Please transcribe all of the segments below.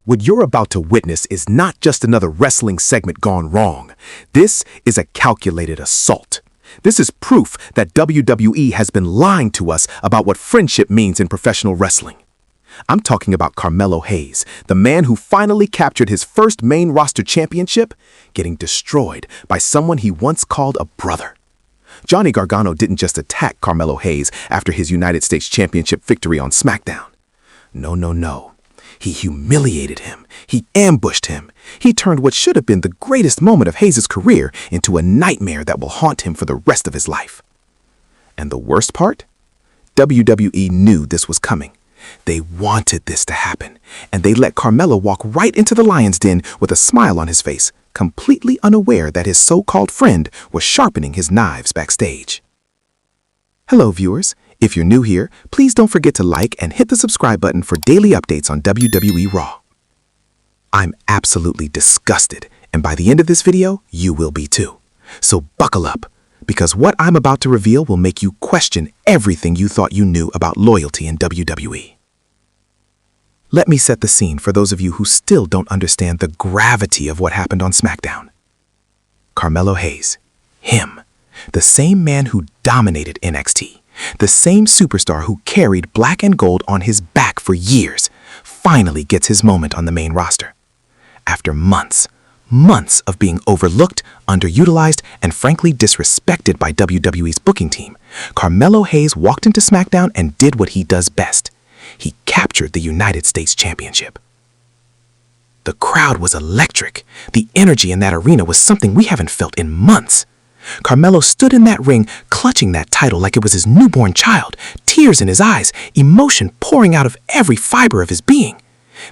What you're about to witness is not just another wrestling segment gone wrong. This is a calculated assault. This is proof that WWE has been lying to us about what friendship means in professional wrestling. I'm talking about Carmelo Hayes, the man who finally captured his first main roster championship, getting destroyed by someone he once called a brother. Johnny Gargano didn't just attack Carmelo Hayes after his United States Championship victory on SmackDown. No. He humiliated him. He ambushed him. He turned what should have been the greatest moment of Hayes' career into a nightmare that will haunt him for the rest of his life. And the worst part? WWE knew this was coming. They wanted this to happen, and they let Carmelo walk right into the lion's den with a smile on his face, completely unaware that his so-called friend was sharpening his knives backstage. Hello, viewers. If you're new here, please don't forget to like and hit the subscribe button for daily updates on WWE Raw. I'm absolutely disgusted, and by the end of this video, you will be too. So buckle up, because what I'm about to reveal will make you question everything you thought you knew about loyalty in WWE. Let me set the scene for those of you who still don't understand the gravity of what happened on SmackDown. Carmelo Hayes, him, the same man who dominated NXT, the same superstar who carried black and gold on his back for years, finally gets his moment on the main roster. After months of being overlooked, underutilized, and frankly disrespected by WWE's booking team, Carmelo Hayes walked into SmackDown and did what he does best. He captured the United States Championship. The crowd was electric. The energy in that arena was something we haven't felt in months. Carmelo stood in that ring, clutching that title like it was his newborn child, tears in his eyes, emotion pouring out of every fiber of his being.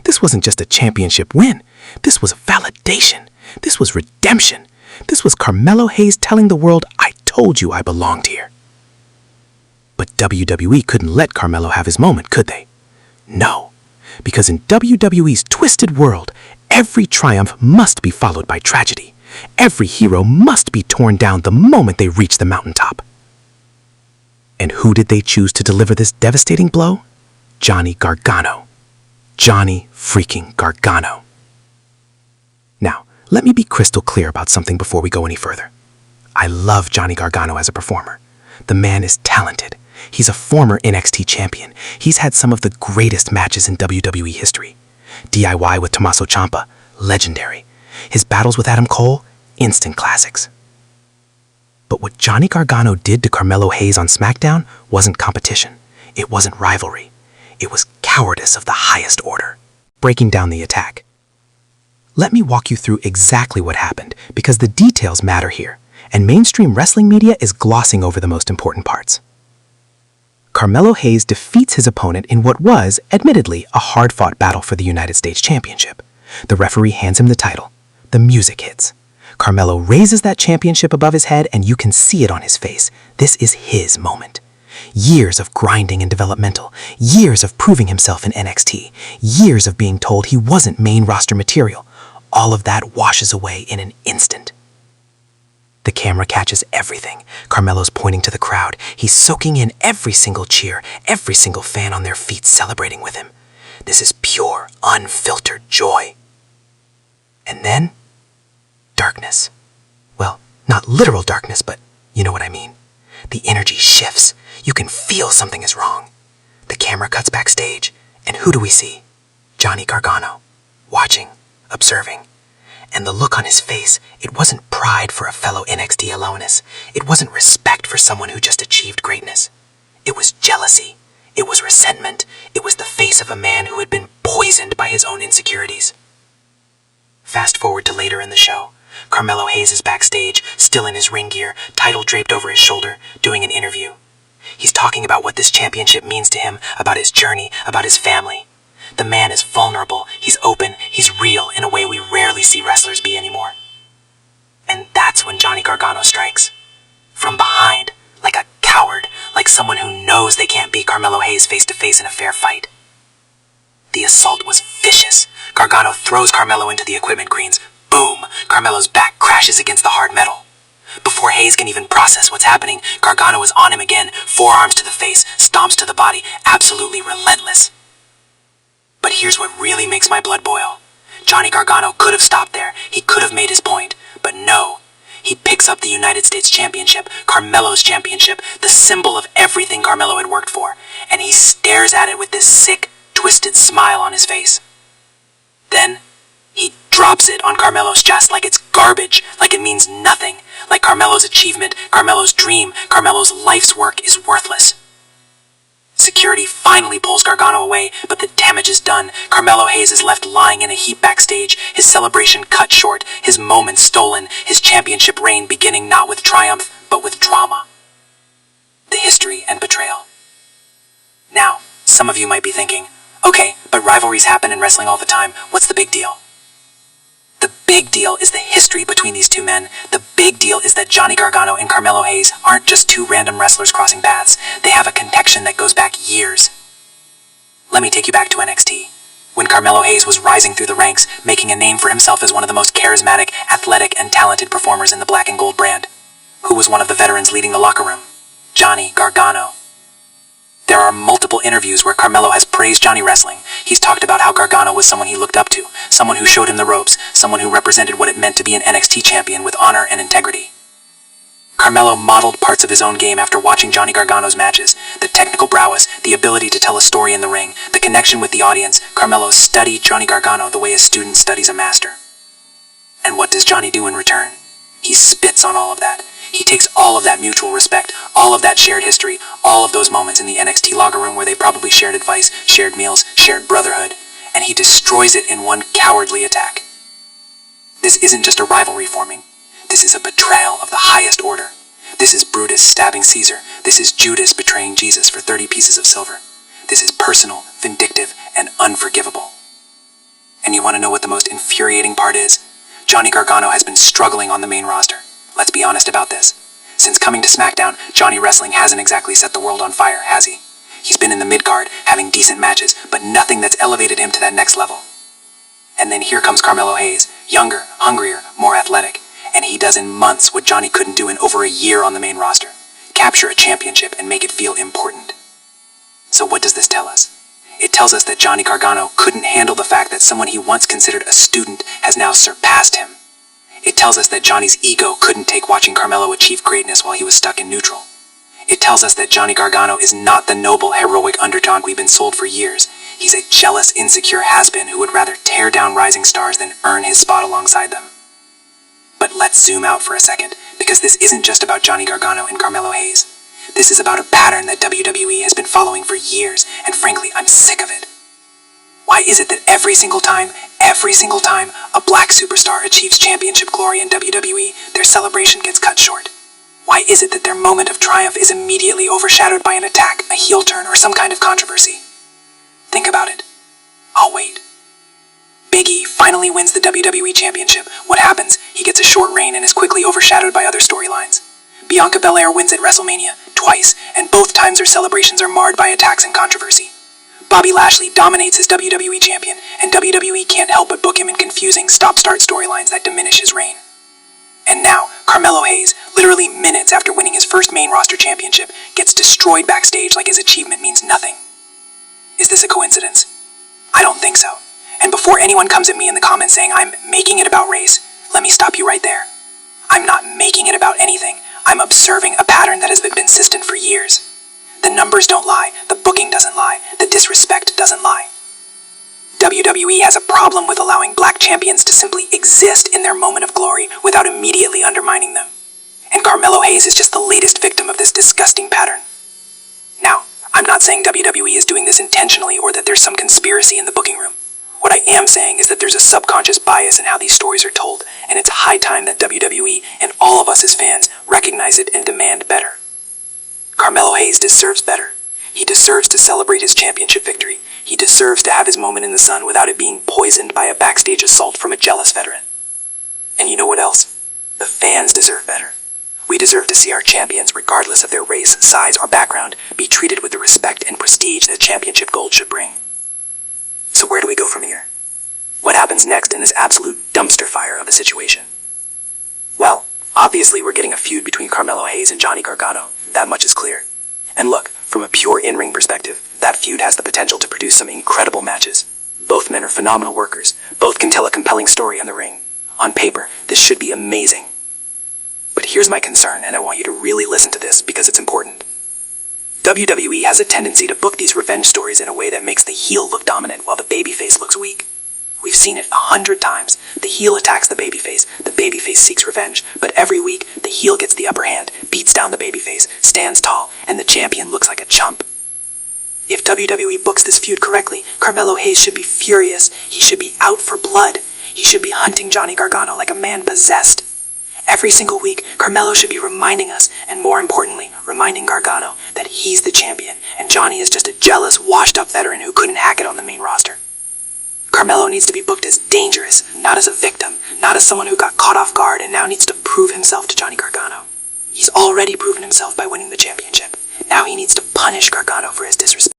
This wasn't just a championship win. This was validation. This was redemption. This was Carmelo Hayes telling the world, I told you I belonged here. But WWE couldn't let Carmelo have his moment, could they? No, because in WWE's twisted world, every triumph must be followed by tragedy. Every hero must be torn down the moment they reach the mountaintop. And who did they choose to deliver this devastating blow? Johnny Gargano. Johnny freaking Gargano. Now, let me be crystal clear about something before we go any further. I love Johnny Gargano as a performer. The man is talented. He's a former NXT champion. He's had some of the greatest matches in WWE history. DIY with Tommaso Ciampa, legendary. His battles with Adam Cole, instant classics. But what Johnny Gargano did to Carmelo Hayes on SmackDown wasn't competition. It wasn't rivalry. It was cowardice of the highest order. Breaking down the attack. Let me walk you through exactly what happened, because the details matter here, and mainstream wrestling media is glossing over the most important parts. Carmelo Hayes defeats his opponent in what was, admittedly, a hard-fought battle for the United States Championship. The referee hands him the title. The music hits. Carmelo raises that championship above his head, and you can see it on his face. This is his moment. Years of grinding and developmental, years of proving himself in NXT, years of being told he wasn't main roster material. All of that washes away in an instant. The camera catches everything. Carmelo's pointing to the crowd. He's soaking in every single cheer, every single fan on their feet celebrating with him. This is pure, unfiltered joy. And then, darkness. Well, not literal darkness, but you know what I mean. The energy shifts. You can feel something is wrong. The camera cuts backstage, and who do we see? Johnny Gargano, watching, observing. And the look on his face, it wasn't pride for a fellow NXT aloneness. It wasn't respect for someone who just achieved greatness. It was jealousy. It was resentment. It was the face of a man who had been poisoned by his own insecurities. Fast forward to later in the show. Carmelo Hayes is backstage, still in his ring gear, title draped over his shoulder, doing an interview. He's talking about what this championship means to him, about his journey, about his family. The man is vulnerable, he's open, he's real in a way we rarely see wrestlers be anymore. And that's when Johnny Gargano strikes. From behind, like a coward, like someone who knows they can't beat Carmelo Hayes face to face in a fair fight. The assault was vicious. Gargano throws Carmelo into the equipment greens. Boom! Carmelo's back crashes against the hard metal. Before Hayes can even process what's happening, Gargano is on him again, forearms to the face, stomps to the body, absolutely relentless. But here's what really makes my blood boil. Johnny Gargano could have stopped there. He could have made his point. But no. He picks up the United States Championship, Carmelo's championship, the symbol of everything Carmelo had worked for, and he stares at it with this sick, twisted smile on his face. Then, he drops it on Carmelo's chest like it's garbage, like it means nothing, like Carmelo's achievement, Carmelo's dream, Carmelo's life's work is worthless. Security finally pulls Gargano away, but the damage is done. Carmelo Hayes is left lying in a heap backstage, his celebration cut short, his moment stolen, his championship reign beginning not with triumph, but with drama. The history and betrayal. Now, some of you might be thinking, okay, but rivalries happen in wrestling all the time, what's the big deal? The big deal is the history between these two men. The big deal is that Johnny Gargano and Carmelo Hayes aren't just two random wrestlers crossing paths. They have a connection that goes back years. Let me take you back to NXT. When Carmelo Hayes was rising through the ranks, making a name for himself as one of the most charismatic, athletic, and talented performers in the black and gold brand. Who was one of the veterans leading the locker room? Johnny Gargano. There are multiple interviews where Carmelo has praised Johnny wrestling. He's talked about how Gargano was someone he looked up to, someone who showed him the ropes, someone who represented what it meant to be an NXT champion with honor and integrity. Carmelo modeled parts of his own game after watching Johnny Gargano's matches. The technical prowess, the ability to tell a story in the ring, the connection with the audience. Carmelo studied Johnny Gargano the way a student studies a master. And what does Johnny do in return? He spits on all of that. He takes all of that mutual respect, all of that shared history, all of those moments in the NXT locker room where they probably shared advice, shared meals, shared brotherhood, and he destroys it in one cowardly attack. This isn't just a rivalry forming. This is a betrayal of the highest order. This is Brutus stabbing Caesar. This is Judas betraying Jesus for 30 pieces of silver. This is personal, vindictive, and unforgivable. And you want to know what the most infuriating part is? Johnny Gargano has been struggling on the main roster. Let's be honest about this. Since coming to SmackDown, Johnny Wrestling hasn't exactly set the world on fire, has he? He's been in the mid-card, having decent matches, but nothing that's elevated him to that next level. And then here comes Carmelo Hayes, younger, hungrier, more athletic, and he does in months what Johnny couldn't do in over a year on the main roster. Capture a championship and make it feel important. So what does this tell us? It tells us that Johnny Gargano couldn't handle the fact that someone he once considered a student has now surpassed him. It tells us that Johnny's ego couldn't take watching Carmelo achieve greatness while he was stuck in neutral. It tells us that Johnny Gargano is not the noble, heroic underdog we've been sold for years. He's a jealous, insecure has-been who would rather tear down rising stars than earn his spot alongside them. But let's zoom out for a second, because this isn't just about Johnny Gargano and Carmelo Hayes. This is about a pattern that WWE has been following for years, and frankly, I'm sick of it. Why is it that every single time, a black superstar achieves championship glory in WWE, their celebration gets cut short? Why is it that their moment of triumph is immediately overshadowed by an attack, a heel turn, or some kind of controversy? Think about it. I'll wait. Big E finally wins the WWE Championship. What happens? He gets a short reign and is quickly overshadowed by other storylines. Bianca Belair wins at WrestleMania, twice, and both times her celebrations are marred by attacks and controversy. Bobby Lashley dominates as WWE Champion, and WWE can't help but book him in confusing stop-start storylines that diminish his reign. And now, Carmelo Hayes, literally minutes after winning his first main roster championship, gets destroyed backstage like his achievement means nothing. Is this a coincidence? I don't think so. And before anyone comes at me in the comments saying I'm making it about race, let me stop you right there. I'm not making it about anything. I'm observing a pattern that has been consistent for years. The numbers don't lie, the booking doesn't lie, the disrespect doesn't lie. WWE has a problem with allowing black champions to simply exist in their moment of glory without immediately undermining them. And Carmelo Hayes is just the latest victim of this disgusting pattern. Now, I'm not saying WWE is doing this intentionally or that there's some conspiracy in the booking room. What I am saying is that there's a subconscious bias in how these stories are told, and it's high time that WWE and all of us as fans recognize it and demand better. Carmelo Hayes deserves better. He deserves to celebrate his championship victory. He deserves to have his moment in the sun without it being poisoned by a backstage assault from a jealous veteran. And you know what else? The fans deserve better. We deserve to see our champions, regardless of their race, size, or background, be treated with the respect and prestige that championship gold should bring. So where do we go from here? What happens next in this absolute dumpster fire of a situation? Well, obviously we're getting a feud between Carmelo Hayes and Johnny Gargano. That much is clear. And look, from a pure in-ring perspective, that feud has the potential to produce some incredible matches. Both men are phenomenal workers. Both can tell a compelling story on the ring. On paper, this should be amazing. But here's my concern, and I want you to really listen to this because it's important. WWE has a tendency to book these revenge stories in a way that makes the heel look dominant while the babyface looks weak. We've seen it 100 times. The heel attacks the babyface seeks revenge, but every week, the heel gets the upper hand, beats down the babyface, stands tall, and the champion looks like a chump. If WWE books this feud correctly, Carmelo Hayes should be furious. He should be out for blood. He should be hunting Johnny Gargano like a man possessed. Every single week, Carmelo should be reminding us, and more importantly, reminding Gargano, that he's the champion, and Johnny is just a jealous, washed-up veteran who couldn't hack it on the main roster. Carmelo needs to be booked as dangerous, not as a victim, not as someone who got caught off guard and now needs to prove himself to Johnny Gargano. He's already proven himself by winning the championship. Now he needs to punish Gargano for his disrespect.